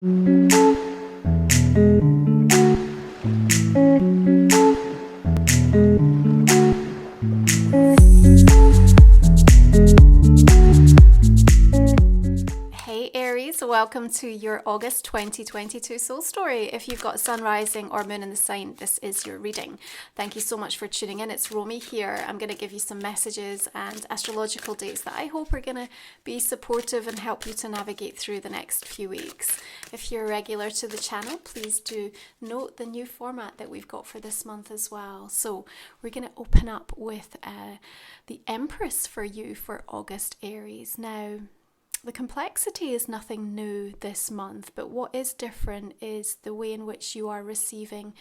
Hey Aries, welcome to your August 2022 soul story. If you've got sun rising or moon in the sign, this is your reading. Thank you so much for tuning in. It's Romy here. I'm going to give you some messages and astrological dates that I hope are going to be supportive and help you to navigate through the next few weeks. If you're a regular to the channel, please do note the new format that we've got for this month as well. So we're going to open up with the Empress for you for August, Aries. Now, the complexity is nothing new this month, but what is different is the way in which you are receiving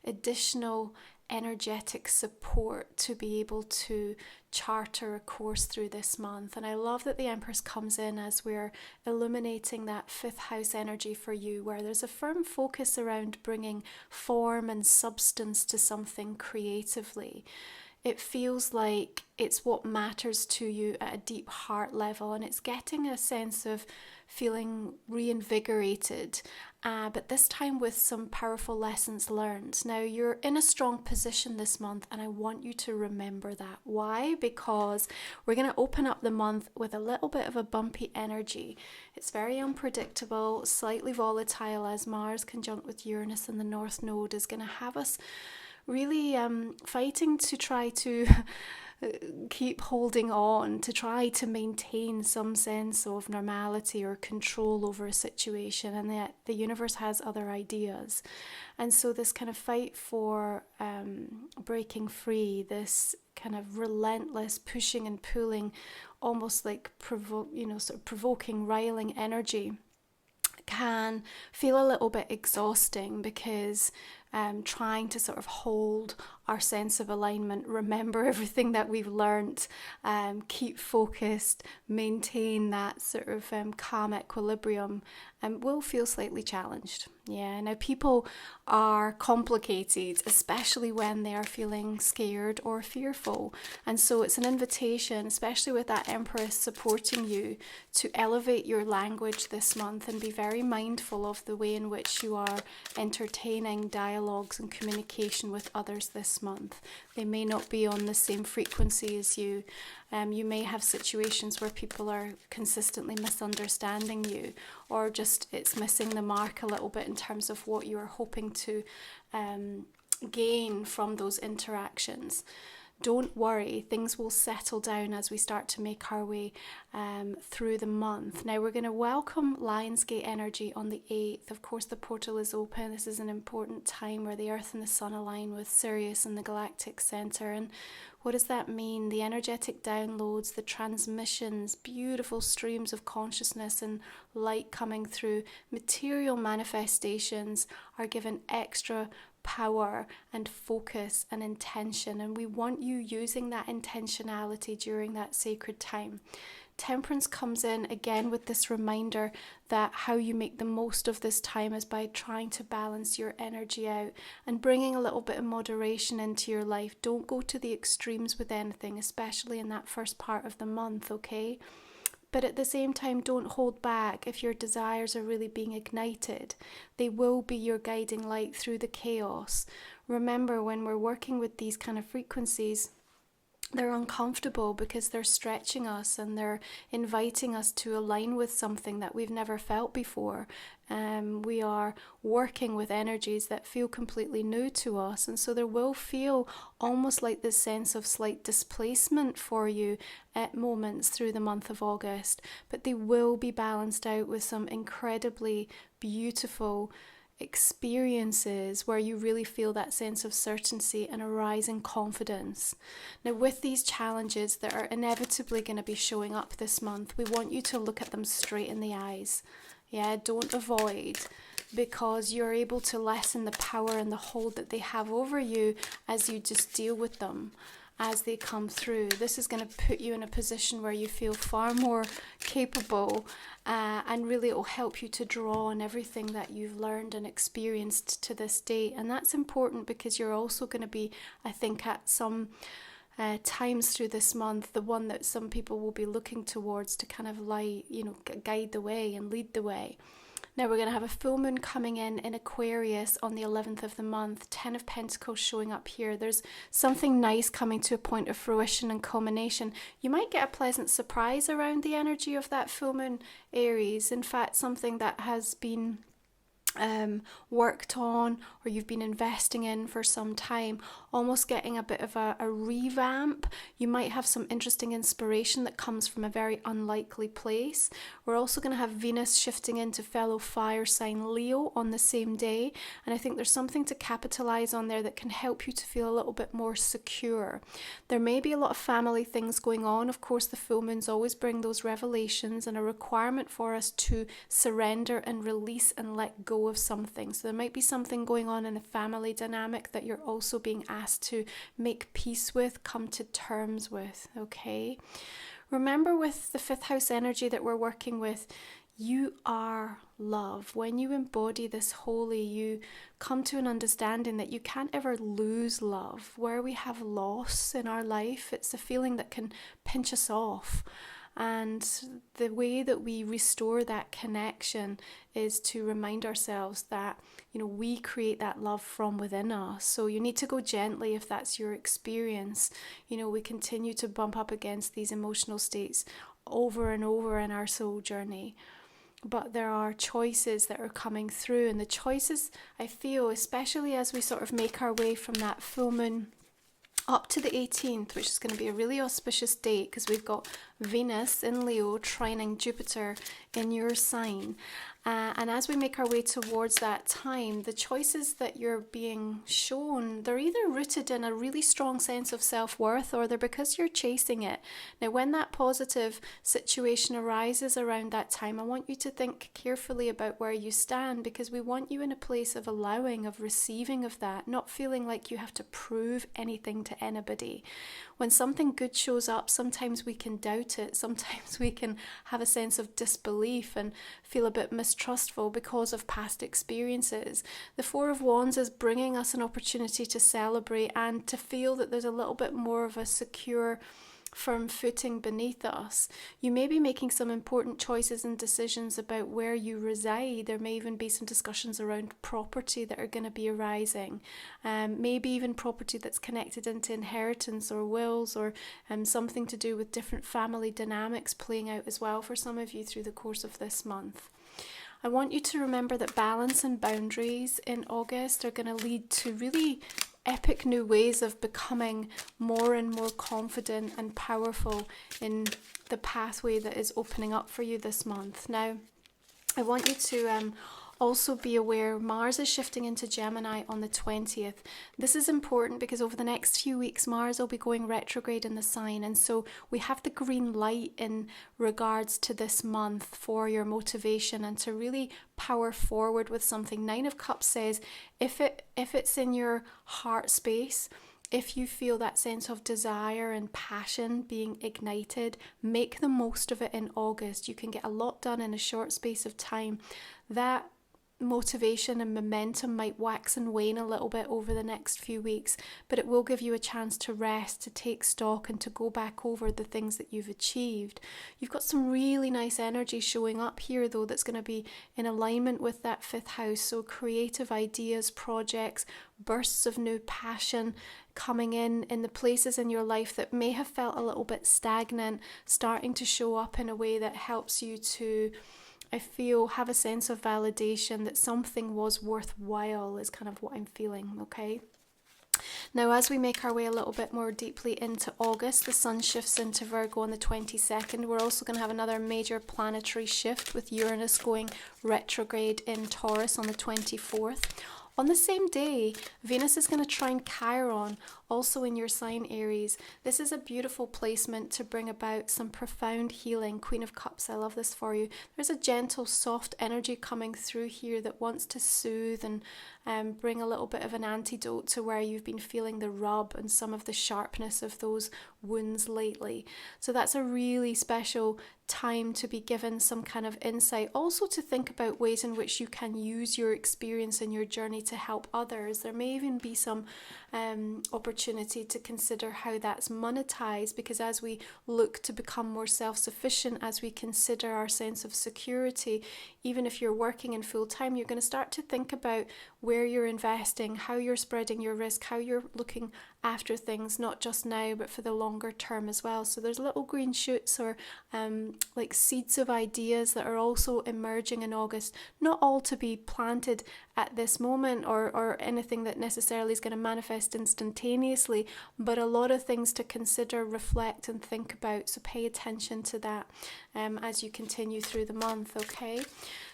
additional energetic support to be able to charter a course through this month. And I love that the Empress comes in as we're illuminating that fifth house energy for you, where there's a firm focus around bringing form and substance to something creatively. It feels like it's what matters to you at a deep heart level, and it's getting a sense of feeling reinvigorated, but this time with some powerful lessons learned. Now, you're in a strong position this month, and I want you to remember that. Why? Because we're going to open up the month with a little bit of a bumpy energy. It's very unpredictable, slightly volatile, as Mars conjunct with Uranus in the North Node is going to have us really fighting to try to keep holding on, to try to maintain some sense of normality or control over a situation, and yet the universe has other ideas. And so this kind of fight for breaking free, this kind of relentless pushing and pulling, almost like provoking, riling energy, can feel a little bit exhausting, because trying to sort of hold our sense of alignment, remember everything that we've learnt, keep focused, maintain that sort of calm equilibrium, will feel slightly challenged. Yeah, now people are complicated, especially when they are feeling scared or fearful. And so it's an invitation, especially with that Empress supporting you, to elevate your language this month and be very mindful of the way in which you are entertaining dialogues and communication with others this month. They may not be on the same frequency as you. You may have situations where people are consistently misunderstanding you, or just it's missing the mark a little bit in terms of what you're hoping to gain from those interactions. Don't worry, things will settle down as we start to make our way through the month. Now, we're going to welcome Lionsgate energy on the 8th. Of course, the portal is open. This is an important time where the Earth and the Sun align with Sirius and the galactic center. And what does that mean? The energetic downloads, the transmissions, beautiful streams of consciousness and light coming through, material manifestations are given extra power and focus and intention, and we want you using that intentionality during that sacred time. Temperance comes in again with this reminder that how you make the most of this time is by trying to balance your energy out and bringing a little bit of moderation into your life. Don't go to the extremes with anything, especially in that first part of the month, okay? But at the same time, don't hold back if your desires are really being ignited. They will be your guiding light through the chaos. Remember, when we're working with these kind of frequencies, they're uncomfortable because they're stretching us and they're inviting us to align with something that we've never felt before. We are working with energies that feel completely new to us, and so there will feel almost like this sense of slight displacement for you at moments through the month of August, but they will be balanced out with some incredibly beautiful experiences where you really feel that sense of certainty and a rising confidence. Now, with these challenges that are inevitably going to be showing up this month, we want you to look at them straight in the eyes. Yeah, don't avoid, because you're able to lessen the power and the hold that they have over you as you just deal with them as they come through. This is going to put you in a position where you feel far more capable, and really it will help you to draw on everything that you've learned and experienced to this date. And that's important because you're also going to be, I think, at some times through this month, the one that some people will be looking towards to kind of guide the way and lead the way. Now we're going to have a full moon coming in Aquarius on the 11th of the month, 10 of Pentacles showing up here. There's something nice coming to a point of fruition and culmination. You might get a pleasant surprise around the energy of that full moon, Aries. In fact, something that has been worked on or you've been investing in for some time, almost getting a bit of a revamp. You might have some interesting inspiration that comes from a very unlikely place. We're also going to have Venus shifting into fellow fire sign Leo on the same day, and I think there's something to capitalize on there that can help you to feel a little bit more secure. There may be a lot of family things going on. Of course, the full moons always bring those revelations and a requirement for us to surrender and release and let go of something. So there might be something going on in a family dynamic that you're also being asked to make peace with, come to terms with, okay? Remember, with the fifth house energy that we're working with, you are love. When you embody this wholly, you come to an understanding that you can't ever lose love. Where we have loss in our life, it's a feeling that can pinch us off. And the way that we restore that connection is to remind ourselves that, we create that love from within us. So you need to go gently if that's your experience. We continue to bump up against these emotional states over and over in our soul journey. But there are choices that are coming through, and the choices, I feel, especially as we sort of make our way from that full moon up to the 18th, which is going to be a really auspicious date because we've got Venus in Leo trining Jupiter in your sign. And as we make our way towards that time, the choices that you're being shown, they're either rooted in a really strong sense of self-worth or they're because you're chasing it. Now, when that positive situation arises around that time, I want you to think carefully about where you stand, because we want you in a place of allowing, of receiving of that, not feeling like you have to prove anything to anybody. When something good shows up, sometimes we can doubt it. Sometimes we can have a sense of disbelief and feel a bit mistrustful because of past experiences. The Four of Wands is bringing us an opportunity to celebrate and to feel that there's a little bit more of a secure, firm footing beneath us. You may be making some important choices and decisions about where you reside. There may even be some discussions around property that are going to be arising. Maybe even property that's connected into inheritance or wills, or something to do with different family dynamics playing out as well for some of you through the course of this month. I want you to remember that balance and boundaries in August are going to lead to really epic new ways of becoming more and more confident and powerful in the pathway that is opening up for you this month. Now, I want you to also be aware Mars is shifting into Gemini on the 20th. This is important because over the next few weeks Mars will be going retrograde in the sign, and so we have the green light in regards to this month for your motivation and to really power forward with something. Nine of Cups says if it's in your heart space, if you feel that sense of desire and passion being ignited, make the most of it in August. You can get a lot done in a short space of time. That motivation and momentum might wax and wane a little bit over the next few weeks, but it will give you a chance to rest, to take stock, and to go back over the things that you've achieved. You've got some really nice energy showing up here though that's going to be in alignment with that fifth house. So creative ideas, projects, bursts of new passion coming in the places in your life that may have felt a little bit stagnant, starting to show up in a way that helps you to, I feel, have a sense of validation that something was worthwhile is kind of what I'm feeling, okay? Now, as we make our way a little bit more deeply into August, the sun shifts into Virgo on the 22nd. We're also going to have another major planetary shift with Uranus going retrograde in Taurus on the 24th. On the same day, Venus is going to trine Chiron, also in your sign Aries. This is a beautiful placement to bring about some profound healing. Queen of Cups, I love this for you. There's a gentle, soft energy coming through here that wants to soothe and bring a little bit of an antidote to where you've been feeling the rub and some of the sharpness of those wounds lately. So that's a really special time to be given some kind of insight, also to think about ways in which you can use your experience and your journey to help others. There may even be some opportunity to consider how that's monetized, because as we look to become more self-sufficient, as we consider our sense of security, even if you're working in full time, you're going to start to think about where you're investing, how you're spreading your risk, how you're looking after things, not just now but for the longer term as well. So there's little green shoots or like seeds of ideas that are also emerging in August, not all to be planted at this moment or anything that necessarily is going to manifest instantaneously, but a lot of things to consider, reflect and think about. So pay attention to that as you continue through the month. Okay,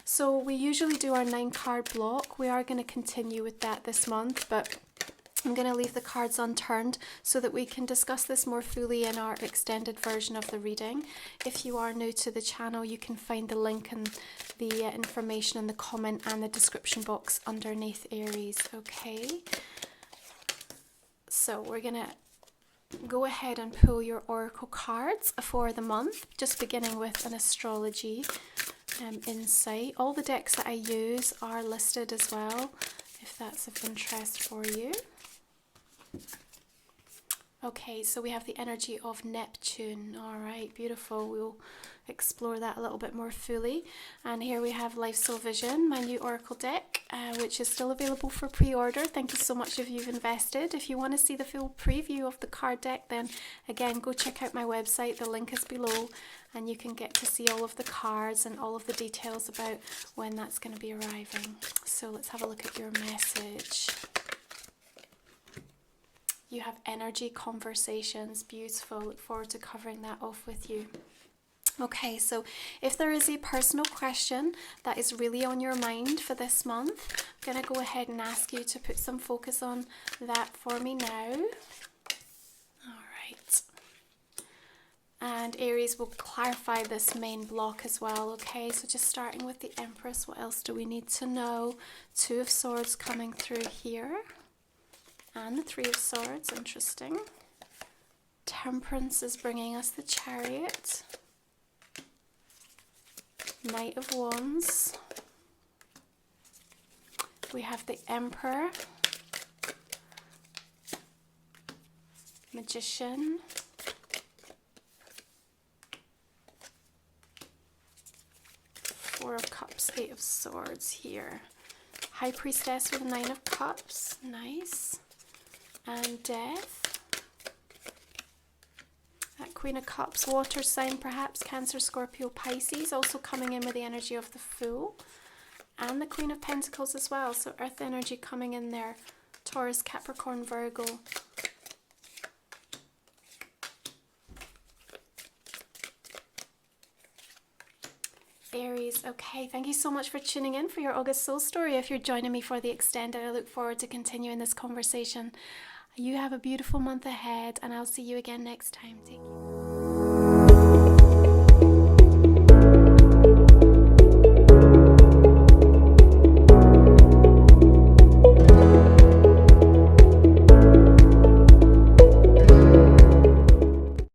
so we usually do our 9-card block. We are going to continue with that this month, but I'm going to leave the cards unturned so that we can discuss this more fully in our extended version of the reading. If you are new to the channel, you can find the link and the information in the comment and the description box underneath, Aries. Okay, so we're going to go ahead and pull your oracle cards for the month, just beginning with an astrology insight. All the decks that I use are listed as well, if that's of interest for you. Okay, so we have the energy of Neptune. All right, beautiful. We'll explore that a little bit more fully. And here we have Lionsgate Vision, my new oracle deck, which is still available for pre-order. Thank you so much if you've invested. If you want to see the full preview of the card deck, then again, go check out my website. The link is below, and you can get to see all of the cards and all of the details about when that's going to be arriving. So let's have a look at your message. You have energy conversations. Beautiful. Look forward to covering that off with you. Okay, so if there is a personal question that is really on your mind for this month, I'm going to go ahead and ask you to put some focus on that for me now. All right. And Aries will clarify this main block as well. Okay, so just starting with the Empress, what else do we need to know? 2 of Swords coming through here. And the 3 of Swords, interesting. Temperance is bringing us the Chariot. Knight of Wands. We have the Emperor. Magician. Four of Cups, 8 of Swords here. High Priestess with 9 of Cups, nice. And Death. That Queen of Cups, water sign perhaps, Cancer, Scorpio, Pisces, also coming in with the energy of the Fool. And the Queen of Pentacles as well, so earth energy coming in there. Taurus, Capricorn, Virgo. Aries, okay, thank you so much for tuning in for your August soul story. If you're joining me for the extended, I look forward to continuing this conversation. You have a beautiful month ahead, and I'll see you again next time. Take care.